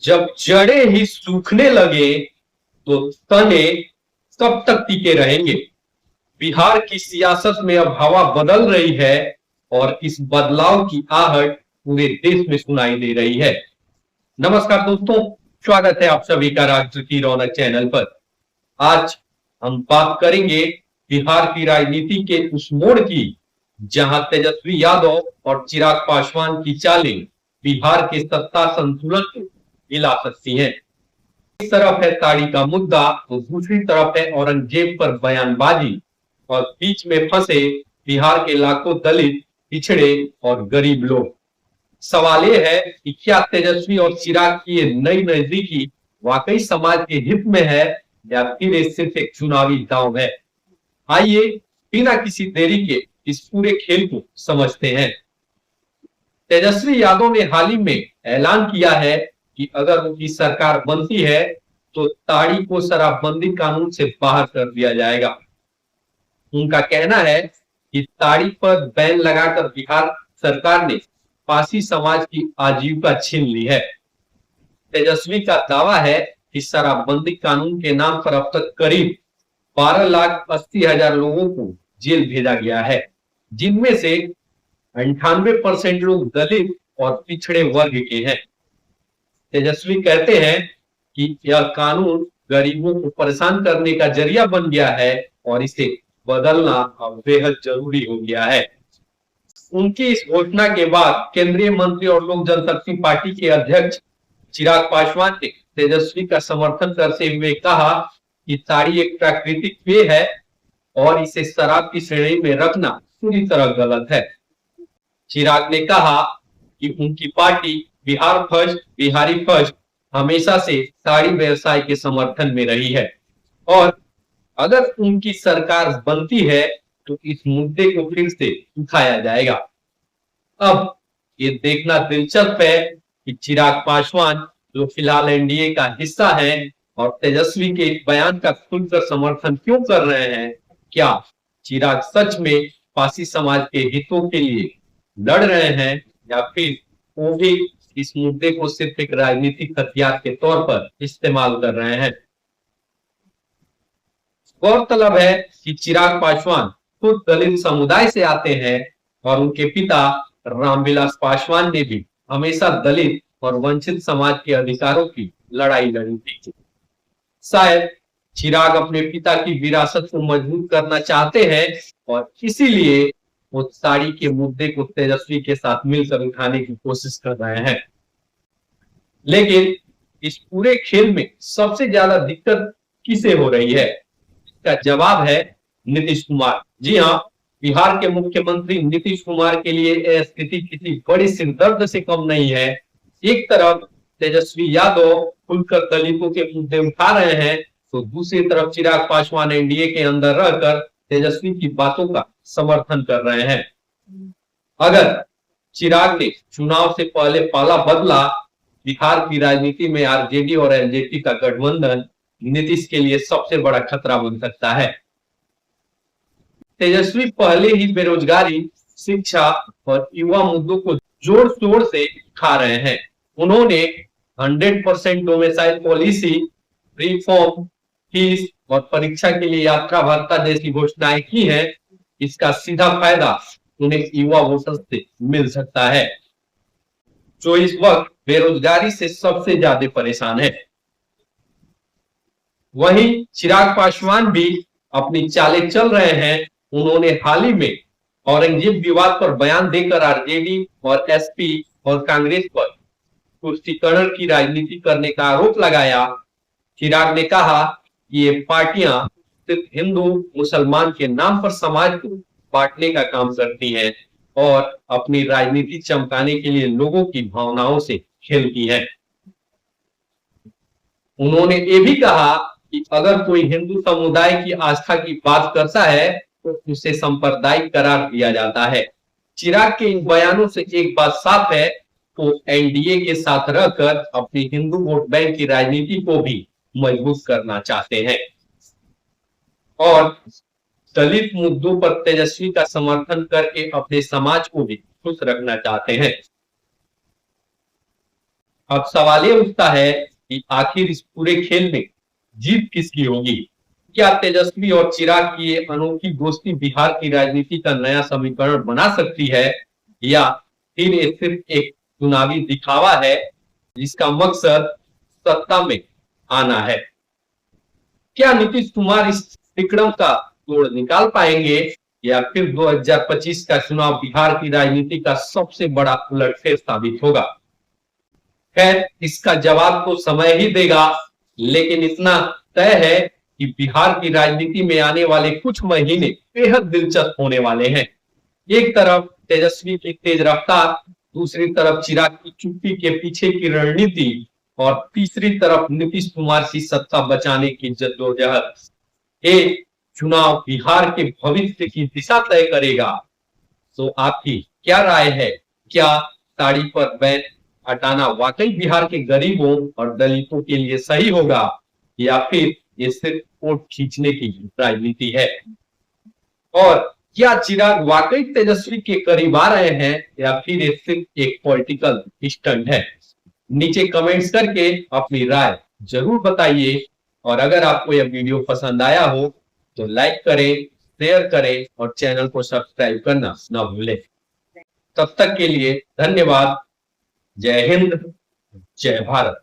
जब जड़ें ही सूखने लगे तो तने कब तक टिके रहेंगे। बिहार की सियासत में अब हवा बदल रही है और इस बदलाव की आहट पूरे देश में सुनाई दे रही है। नमस्कार दोस्तों, स्वागत है आप सभी का राष्ट्र की रौनक चैनल पर। आज हम बात करेंगे बिहार की राजनीति के उस मोड़ की जहां तेजस्वी यादव और चिराग पासवान की चालें बिहार के सत्ता संतुलन को हिला सकती हैं। एक तरफ है ताड़ी का मुद्दा तो दूसरी तरफ है औरंगजेब पर बयानबाजी और बीच में फंसे बिहार के लाखों दलित, पिछड़े और गरीब लोग। सवाल यह है कि क्या तेजस्वी और चिराग की ये नई नजदीकी वाकई समाज के हित में है या फिर ये सिर्फ एक चुनावी दांव है। आइए बिना किसी देरी के इस पूरे खेल को समझते हैं। तेजस्वी यादव ने हाल ही में ऐलान किया है कि अगर उनकी सरकार बनती है तो ताड़ी को शराबबंदी कानून से बाहर कर दिया जाएगा। उनका कहना है कि ताड़ी पर बैन लगाकर बिहार सरकार ने पासी समाज की आजीविका छीन ली है। तेजस्वी का दावा है कि शराबबंदी कानून के नाम पर अब तक करीब 12,80,000 लोगों को जेल भेजा गया है, जिनमें से 98% लोग दलित और पिछड़े वर्ग के हैं। तेजस्वी कहते हैं कि यह कानून गरीबों को परेशान करने का जरिया बन गया है और इसे बदलना अब बेहद जरूरी हो गया है। उनकी इस घोषणा के बाद केंद्रीय मंत्री और लोक जनशक्ति पार्टी के अध्यक्ष चिराग पासवान ने तेजस्वी का समर्थन करते हुए कहा कि ताड़ी एक प्राकृतिक पेय है और इसे शराब की श्रेणी में रखना पूरी तरह गलत है। चिराग ने कहा कि उनकी party Bihar first, Bihari first हमेशा से ताड़ी व्यवसाय के समर्थन में रही है और अगर उनकी सरकार बनती है तो इस मुद्दे को फिर से उठाया जाएगा। अब ये देखना दिलचस्प है कि चिराग पासवान, जो फिलहाल एनडीए का हिस्सा है, और तेजस्वी के बयान का खुलकर समर्थन क्यों कर रहे हैं। क्या चिराग सच में पासी समाज के हितों के लिए लड़ रहे हैं या फिर वो भी इस मुद्दे को सिर्फ एक राजनीतिक हथियार के तौर पर इस्तेमाल कर रहे हैं। गौरतलब है कि चिराग पासवान खुद दलित समुदाय से आते हैं और उनके पिता रामविलास पासवान ने भी हमेशा दलित और वंचित समाज के अधिकारों की लड़ाई लड़ी थी। शायद चिराग अपने पिता की विरासत को मजबूत करना चाहते हैं और इसीलिए वो ताड़ी के मुद्दे को तेजस्वी के साथ मिलकर उठाने की कोशिश कर रहे हैं। लेकिन इस पूरे खेल में सबसे ज्यादा दिक्कत किसे हो रही है, इसका जवाब है नीतीश कुमार। जी हाँ, बिहार के मुख्यमंत्री नीतीश कुमार के लिए यह स्थिति किसी बड़ी सिरदर्द से कम नहीं है। एक तरफ तेजस्वी यादव खुलकर दलितों के मुद्दे उठा रहे हैं तो दूसरी तरफ चिराग पासवान एनडीए के अंदर रहकर तेजस्वी की बातों का समर्थन कर रहे हैं। अगर चिराग ने चुनाव से पहले पाला बदला, बिहार की राजनीति में आरजेडी और एलजेडी का गठबंधन नीतीश के लिए सबसे बड़ा खतरा बन सकता है। तेजस्वी पहले ही बेरोजगारी, शिक्षा और युवा मुद्दों को जोर शोर से उठा रहे हैं। उन्होंने 100% domicile policy, free form, fees और परीक्षा के लिए यात्रा भत्ता जैसी घोषणाएं की हैं। इसका सीधा फायदा उन्हें युवा वोटर्स से मिल सकता है, जो इस वक्त बेरोजगारी से सबसे ज्यादा परेशान है। वहीं चिराग पासवान भी अपनी चालें चल रहे हैं। उन्होंने हाल ही में औरंगजेब विवाद पर बयान देकर आरजेडी और एसपी और कांग्रेस पर तुष्टीकरण की राजनीति करने का आरोप लगाया। चिराग ने कहा कि ये पार्टियां सिर्फ हिंदू मुसलमान के नाम पर समाज को बांटने का काम करती हैं और अपनी राजनीति चमकाने के लिए लोगों की भावनाओं से खेलती हैं। उन्होंने ये भी कहा कि अगर कोई हिंदू समुदाय की आस्था की बात करता है तो उसे सांप्रदायिक करार दिया जाता है। चिराग के इन बयानों से एक बात साफ है, तो एनडीए के साथ रहकर अपनी हिंदू वोट बैंक की राजनीति को भी मजबूत करना चाहते हैं और दलित मुद्दों पर तेजस्वी का समर्थन करके अपने समाज को भी खुश रखना चाहते हैं। अब सवाल ये उठता है कि आखिर इस पूरे खेल में जीत किसकी होगी? क्या तेजस्वी और चिराग की ये अनोखी दोस्ती बिहार की राजनीति का नया समीकरण बना सकती है, या फिर ये सिर्फ एक चुनावी दिखावा है जिसका मकसद सत्ता में आना है? क्या नीतीश कुमार इस विक्रम का तोड़ निकाल पाएंगे, या फिर 2025 का चुनाव बिहार की राजनीति का सबसे बड़ा उलटफेर साबित होगा? खैर, इसका जवाब तो समय ही देगा, लेकिन इतना तय है कि बिहार की राजनीति में आने वाले कुछ महीने बेहद दिलचस्प होने वाले हैं। एक तरफ तेजस्वी की तेज रफ्तार, दूसरी तरफ चिराग की चुप्पी के पीछे की रणनीति, और तीसरी तरफ नीतीश कुमार की सत्ता बचाने की जद्दोजहद। ये चुनाव बिहार के भविष्य की दिशा तय करेगा। तो आपकी क्या राय है? क्या साड़ी पर बैन हटाना वाकई बिहार के गरीबों और दलितों के लिए सही होगा, या फिर ये सिर्फ वोट खींचने की राजनीति है? और क्या चिराग वाकई तेजस्वी के करीब आ रहे हैं, या फिर ये सिर्फ एक पॉलिटिकल स्टंट है? नीचे कमेंट्स करके अपनी राय जरूर बताइए, और अगर आपको यह वीडियो पसंद आया हो तो लाइक करें, शेयर करें और चैनल को सब्सक्राइब करना ना भूलें। तब तक के लिए धन्यवाद। जय हिंद, जय भारत।